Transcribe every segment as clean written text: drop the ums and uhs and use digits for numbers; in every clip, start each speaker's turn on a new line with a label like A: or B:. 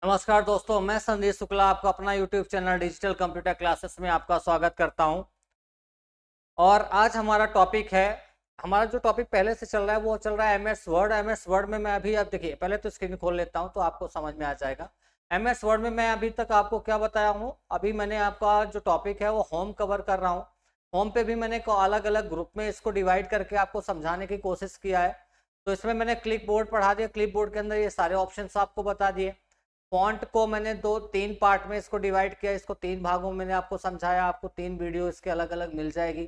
A: नमस्कार दोस्तों, मैं संदीप शुक्ला आपका अपना YouTube channel digital computer classes में आपका स्वागत करता हूं। और आज हमारा टॉपिक है, हमारा जो टॉपिक पहले से चल रहा है वो चल रहा है MS वर्ड। MS वर्ड में मैं अभी, आप देखिए, पहले तो स्क्रीन खोल लेता हूं तो आपको समझ में आ जाएगा। MS वर्ड में मैं अभी तक आपको क्या बताया हूँ। अभी मैंने आपका जो टॉपिक है वो होम कवर कर रहा हूँ। होम पे भी मैंने अलग अलग ग्रुप में इसको डिवाइड करके आपको समझाने की कोशिश किया है। तो इसमें मैंने क्लिप बोर्ड पढ़ा दिया, क्लिप बोर्ड के अंदर ये सारे ऑप्शन आपको बता दिए। फॉन्ट को मैंने तीन पार्ट में इसको डिवाइड किया, इसको तीन भागों में मैंने आपको समझाया। आपको तीन वीडियो इसके अलग अलग मिल जाएगी।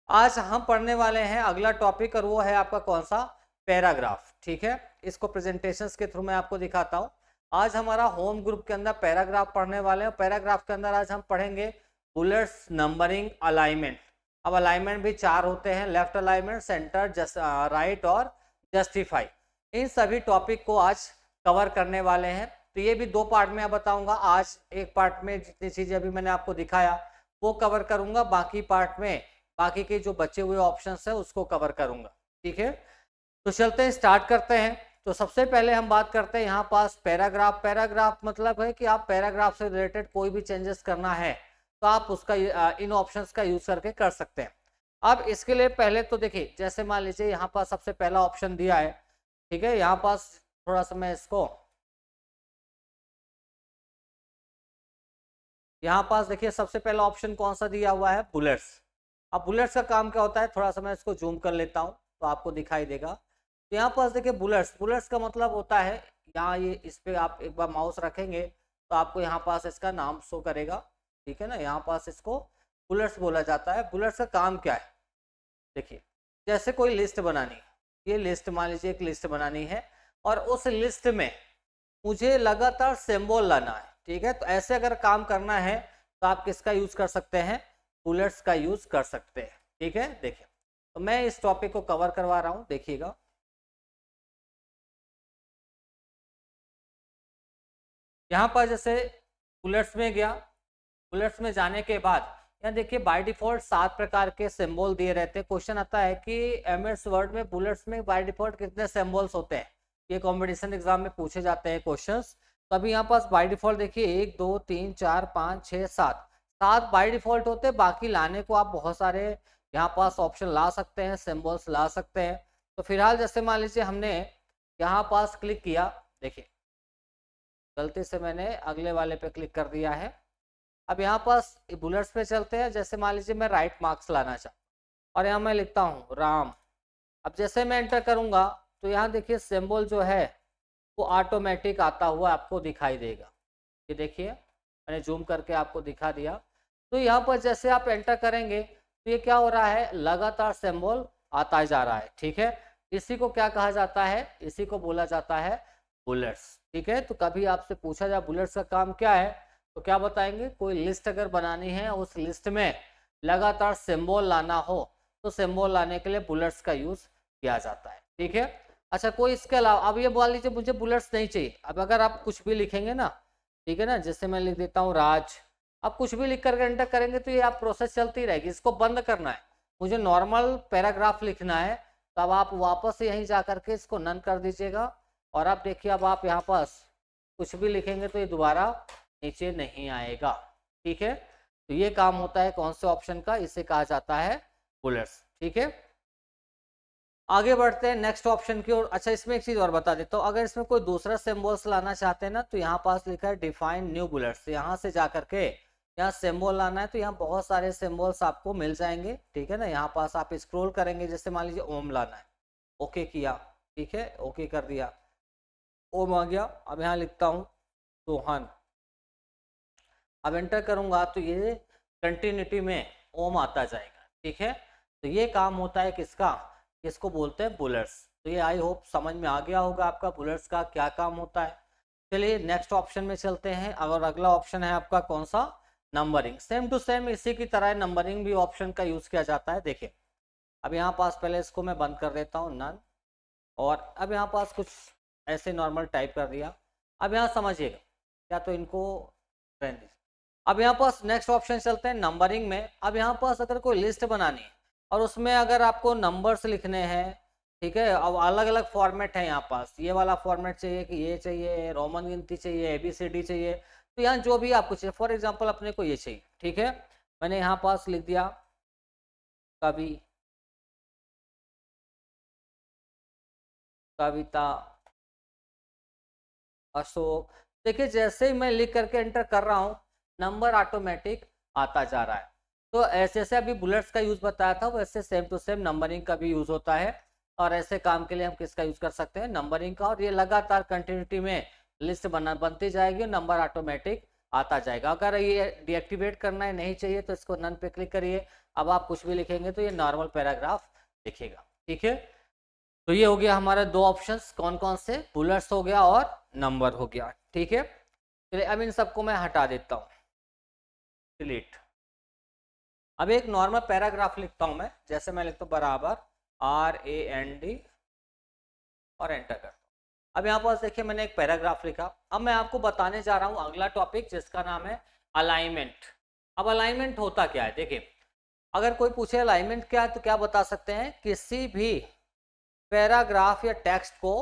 A: आज हम पढ़ने वाले हैं अगला टॉपिक, और वो है आपका कौन सा, पैराग्राफ। ठीक है, इसको प्रेजेंटेशंस के थ्रू मैं आपको दिखाता हूं। आज हमारा होम ग्रुप के अंदर पैराग्राफ पढ़ने वाले हैं। पैराग्राफ के अंदर आज हम पढ़ेंगे बुलेट्स, नंबरिंग, अलाइनमेंट। अब अलाइनमेंट भी चार होते हैं, लेफ्ट अलाइनमेंट, सेंटर, राइट और जस्टिफाई। इन सभी टॉपिक को आज कवर करने वाले हैं। तो ये भी दो पार्ट में बताऊंगा। आज एक पार्ट में जितनी चीजें अभी मैंने आपको दिखाया वो कवर करूंगा, बाकी पार्ट में बाकी के जो बचे हुए ऑप्शंस है उसको कवर करूंगा। ठीक है, तो चलते हैं, स्टार्ट करते हैं। तो सबसे पहले हम बात करते हैं यहाँ पास पैराग्राफ। पैराग्राफ मतलब है कि आप पैराग्राफ से रिलेटेड कोई भी चेंजेस करना है तो आप उसका इन ऑप्शंस का यूज करके कर सकते हैं। अब इसके लिए पहले तो देखिए, जैसे मान लीजिए यहाँ पास सबसे पहला ऑप्शन दिया है। ठीक है, यहाँ पास थोड़ा सा मैं इसको, यहाँ पास देखिए सबसे पहला ऑप्शन कौन सा दिया हुआ है, बुलेट्स। अब बुलेट्स का काम क्या होता है, थोड़ा सा मैं इसको जूम कर लेता हूँ तो आपको दिखाई देगा। तो यहाँ पास देखिए बुलेट्स, बुलेट्स का मतलब होता है, यहाँ ये इस पे आप एक बार माउस रखेंगे तो आपको यहाँ पास इसका नाम शो करेगा। ठीक है ना, यहाँ पास इसको बुलेट्स बोला जाता है। बुलेट्स का काम क्या है, देखिए, जैसे कोई लिस्ट बनानी है, ये लिस्ट मान लीजिए एक लिस्ट बनानी है और उस लिस्ट में मुझे लगातार सिंबल लाना है। ठीक है, तो ऐसे अगर काम करना है तो आप किसका यूज कर सकते हैं, बुलेट्स का यूज कर सकते हैं। ठीक है, देखिए, तो मैं इस टॉपिक को कवर करवा रहा हूं, देखिएगा। यहां पर जैसे बुलेट्स में गया, बुलेट्स में जाने के बाद यहाँ देखिए बाय डिफॉल्ट 7 प्रकार के सिंबल दिए रहते हैं। क्वेश्चन आता है कि MS वर्ड में बुलेट्स में बाय डिफॉल्ट कितने सिंबल्स होते हैं, ये कॉम्पिटिशन एग्जाम में पूछे जाते हैं क्वेश्चंस। तो अभी यहाँ पास बाय डिफॉल्ट देखिए 1 2 3 4 5 6 7, 7 बाय डिफॉल्ट होते हैं। बाकी लाने को आप बहुत सारे यहाँ पास ऑप्शन ला सकते हैं, सिंबल्स ला सकते हैं। तो फिलहाल जैसे मान लीजिए हमने यहाँ पास क्लिक किया, देखिए गलती से मैंने अगले वाले पे क्लिक कर दिया है। अब यहाँ पास बुलेट्स पे चलते हैं। जैसे मान लीजिए मैं राइट मार्क्स लाना चाहता हूँ और यहाँ मैं लिखता हूँ राम। अब जैसे मैं एंटर करूंगा तो यहाँ देखिए सिंबल जो है वो ऑटोमेटिक आता हुआ आपको दिखाई देगा। ये देखिए मैंने जूम करके आपको दिखा दिया। तो यहाँ पर जैसे आप एंटर करेंगे तो ये क्या हो रहा है, लगातार सिंबल आता जा रहा है। ठीक है, इसी को क्या कहा जाता है, इसी को बोला जाता है बुलेट्स। ठीक है, तो कभी आपसे पूछा जाए बुलेट्स का काम क्या है तो क्या बताएंगे, कोई लिस्ट अगर बनानी है, उस लिस्ट में लगातार सिंबल लाना हो तो सिंबल लाने के लिए बुलेट्स का यूज किया जाता है। ठीक है, अच्छा, कोई इसके अलावा, अब ये मान लीजिए मुझे बुलेट्स नहीं चाहिए। अब अगर आप कुछ भी लिखेंगे ना, ठीक है ना, जैसे मैं लिख देता हूँ राज, अब कुछ भी लिख करके एंटर करेंगे तो ये आप प्रोसेस चलती रहेगी। इसको बंद करना है, मुझे नॉर्मल पैराग्राफ लिखना है, तो अब आप वापस यहीं जा करके इसको नन कर दीजिएगा। और आप देखिए, अब आप यहाँ पास कुछ भी लिखेंगे तो ये दोबारा नीचे नहीं आएगा। ठीक है, तो ये काम होता है कौन से ऑप्शन का, इसे कहा जाता है बुलेट्स। ठीक है, आगे बढ़ते हैं नेक्स्ट ऑप्शन की ओर। अच्छा, इसमें एक चीज और बता देता हूँ, अगर इसमें कोई दूसरा सिंबल्स लाना चाहते हैं ना तो यहाँ पास लिखा है डिफाइन न्यू बुलेट्स, यहाँ से जा करके यहाँ सिंबल लाना है तो यहाँ बहुत सारे सिंबल्स आपको मिल जाएंगे। ठीक है ना, यहाँ पास आप स्क्रॉल करेंगे, जैसे मान लीजिए ओम लाना है, ओके किया, ठीक है, ओके कर दिया, ओम आ गया। अब यहाँ लिखता हूँ सोहन, अब एंटर करूंगा तो ये कंटिन्यूटी में ओम आता जाएगा। ठीक है, तो ये काम होता है किसका, किसको बोलते हैं, बुलेट्स। तो ये आई होप समझ में आ गया होगा आपका बुलेट्स का क्या काम होता है। चलिए नेक्स्ट ऑप्शन में चलते हैं। अगर अगला ऑप्शन है आपका कौन सा, नंबरिंग। सेम टू सेम इसी की तरह नंबरिंग भी ऑप्शन का यूज किया जाता है। देखिए, अब यहाँ पास पहले इसको मैं बंद कर देता हूँ, नन, और अब यहाँ पास कुछ ऐसे नॉर्मल टाइप कर दिया। अब यहाँ समझिएगा, या तो इनको रहने दीजिए। अब यहाँ पास नेक्स्ट ऑप्शन चलते हैं नंबरिंग में। अब यहाँ पास अगर कोई लिस्ट बनानी है और उसमें अगर आपको नंबर्स लिखने हैं, ठीक है। अब अलग अलग फॉर्मेट है यहाँ पास, ये वाला फॉर्मेट चाहिए कि ये चाहिए, रोमन गिनती चाहिए, ABCD चाहिए, तो यहाँ जो भी आपको चाहिए, फॉर एग्जांपल अपने को ये चाहिए, ठीक है। मैंने यहाँ पास लिख दिया कवि, कविता, अशोक। देखिए जैसे ही मैं लिख करके एंटर कर रहा हूँ नंबर ऑटोमेटिक आता जा रहा है। तो ऐसे ऐसे अभी बुलेट्स का यूज बताया था, वैसे सेम टू सेम नंबरिंग का भी यूज होता है। और ऐसे काम के लिए हम किसका यूज कर सकते हैं, नंबरिंग का। और ये लगातार कंटिन्यूटी में लिस्ट बनती जाएगी और नंबर ऑटोमेटिक आता जाएगा। अगर ये डीएक्टिवेट करना है, नहीं चाहिए, तो इसको नन पे क्लिक करिए। अब आप कुछ भी लिखेंगे तो ये नॉर्मल पैराग्राफ दिखेगा, ठीक है। तो ये हो गया हमारे दो ऑप्शंस, कौन कौन से, बुलेट्स हो गया और नंबर हो गया, ठीक है। चलिए अब इन सबको मैं हटा देता हूँ, डिलीट। अब एक नॉर्मल पैराग्राफ लिखता हूं मैं, जैसे मैं लिखता हूँ बराबर RAND और एंटर करता हूँ। अब यहाँ पर देखिए मैंने एक पैराग्राफ लिखा। अब मैं आपको बताने जा रहा हूँ अगला टॉपिक, जिसका नाम है अलाइनमेंट। अब अलाइनमेंट होता क्या है, देखिए अगर कोई पूछे अलाइनमेंट क्या है तो क्या बता सकते हैं, किसी भी पैराग्राफ या टेक्स्ट को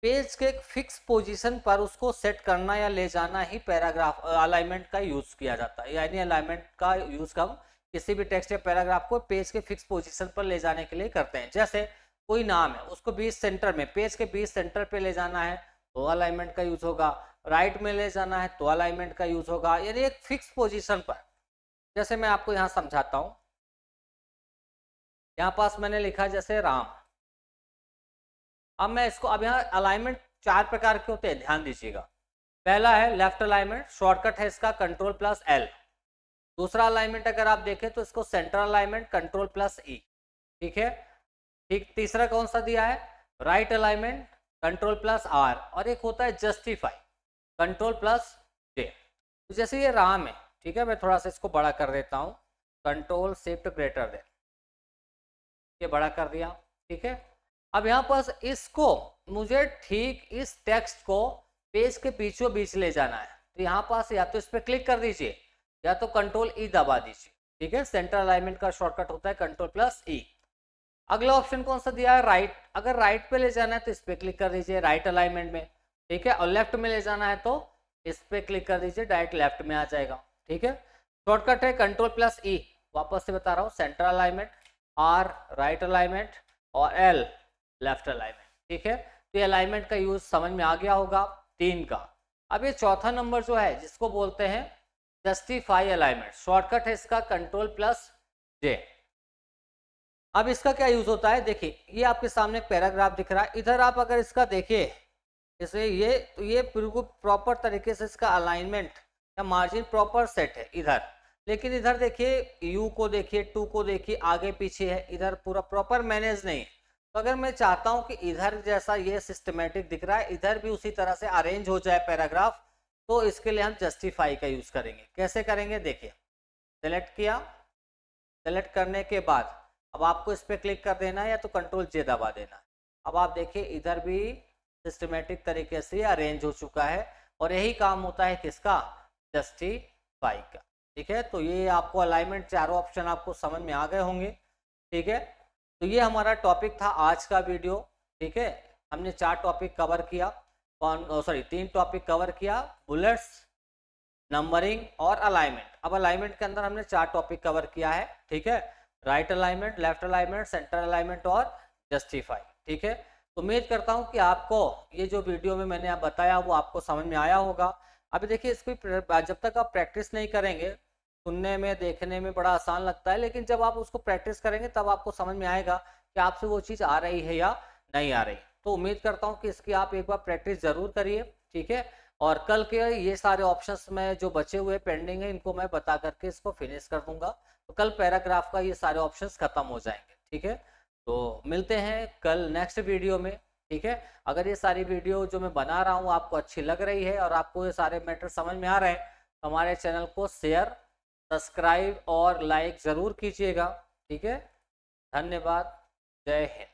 A: पेज के एक फिक्स पोजीशन पर उसको सेट करना या ले जाना ही पैराग्राफ अलाइनमेंट का यूज किया जाता है। यानी अलाइनमेंट का यूज हम किसी भी टेक्स्ट या पैराग्राफ को पेज के फिक्स पोजीशन पर ले जाने के लिए करते हैं। जैसे कोई नाम है, उसको 20 सेंटर में, पेज के 20 सेंटर पे ले जाना है तो अलाइनमेंट का यूज होगा। राइट में ले जाना है तो अलाइनमेंट का यूज होगा, यानी एक फिक्स पोजीशन पर। जैसे मैं आपको यहाँ समझाता हूँ, यहाँ पास मैंने लिखा जैसे राम। अब मैं इसको, अब यहाँ अलाइनमेंट 4 प्रकार के होते हैं, ध्यान दीजिएगा। पहला है लेफ्ट अलाइनमेंट, शॉर्टकट है इसका Ctrl+L। दूसरा अलाइनमेंट अगर आप देखें तो इसको सेंटर अलाइनमेंट Ctrl+E, ठीक है। ठीक, तीसरा कौन सा दिया है, राइट अलाइनमेंट Ctrl+R, और एक होता है जस्टिफाई Ctrl+J। तो जैसे ये राम है, ठीक है, मैं थोड़ा सा इसको बड़ा कर देता हूँ, Ctrl+Shift+Greater देन, ये बड़ा कर दिया, ठीक है। अब यहाँ पास इसको मुझे ठीक इस टेक्स्ट को पेज के बीचों बीच ले जाना है, तो यहाँ पास या तो इस पर क्लिक कर दीजिए या तो Ctrl+E दबा दीजिए, ठीक है। सेंटर अलाइनमेंट का शॉर्टकट होता है Ctrl+E। अगला ऑप्शन कौन सा दिया है, राइट। अगर राइट पे ले जाना है तो इस पे क्लिक कर दीजिए राइट अलाइनमेंट में, ठीक है। और लेफ्ट में ले जाना है तो इस पे क्लिक कर दीजिए, डायरेक्ट लेफ्ट में आ जाएगा, ठीक है। शॉर्टकट है Ctrl+E। वापस से बता रहा हूँ, centre alignment, R right alignment और L लेफ्ट अलाइनमेंट, ठीक है। तो ये अलाइनमेंट का यूज समझ में आ गया होगा 3 का। अब ये चौथा नंबर जो है जिसको बोलते हैं जस्टिफाई अलाइनमेंट, शॉर्टकट है इसका Ctrl+J। अब इसका क्या यूज होता है, देखिए ये आपके सामने एक पैराग्राफ दिख रहा है, इधर आप अगर इसका देखिए जैसे ये, तो ये बिल्कुल प्रॉपर तरीके से इसका अलाइनमेंट या मार्जिन प्रॉपर सेट है इधर। लेकिन इधर देखिए U को देखिए, 2 को देखिए, आगे पीछे है, इधर पूरा प्रॉपर मैनेज नहीं है। तो अगर मैं चाहता हूं कि इधर जैसा ये सिस्टमेटिक दिख रहा है, इधर भी उसी तरह से अरेंज हो जाए पैराग्राफ, तो इसके लिए हम जस्टिफाई का यूज करेंगे। कैसे करेंगे, देखिए सेलेक्ट किया, सेलेक्ट करने के बाद अब आपको इस पर क्लिक कर देना है या तो Ctrl+J दबा देना है। अब आप देखिए इधर भी सिस्टमेटिक तरीके से अरेंज हो चुका है, और यही काम होता है किसका, जस्टिफाई का, ठीक है। तो ये आपको अलाइनमेंट चारों ऑप्शन आपको समझ में आ गए होंगे, ठीक है। तो ये हमारा टॉपिक था आज का वीडियो, ठीक है। हमने 4 टॉपिक कवर किया, 3 टॉपिक कवर किया, बुलेट्स, नंबरिंग और अलाइनमेंट। अब अलाइनमेंट के अंदर हमने 4 टॉपिक कवर किया है, ठीक है। Right alignment, left alignment, centre alignment और जस्टिफाई, ठीक है। तो उम्मीद करता हूँ कि आपको ये जो वीडियो में मैंने आप बताया वो आपको समझ में आया होगा। अभी देखिए इसको जब तक आप प्रैक्टिस नहीं करेंगे, सुनने में देखने में बड़ा आसान लगता है, लेकिन जब आप उसको प्रैक्टिस करेंगे तब आपको समझ में आएगा कि आपसे वो चीज़ आ रही है या नहीं आ रही। तो उम्मीद करता हूँ कि इसकी आप एक बार प्रैक्टिस जरूर करिए, ठीक है। और कल के ये सारे ऑप्शंस में जो बचे हुए पेंडिंग है इनको मैं बता करके इसको फिनिश कर दूंगा, तो कल पैराग्राफ का ये सारे ऑप्शंस खत्म हो जाएंगे, ठीक है। तो मिलते हैं कल नेक्स्ट वीडियो में, ठीक है। अगर ये सारी वीडियो जो मैं बना रहा हूँ आपको अच्छी लग रही है और आपको ये सारे मैटर समझ में आ रहे हैं, तो हमारे चैनल को शेयर, सब्सक्राइब और लाइक जरूर कीजिएगा, ठीक है। धन्यवाद, जय हिंद।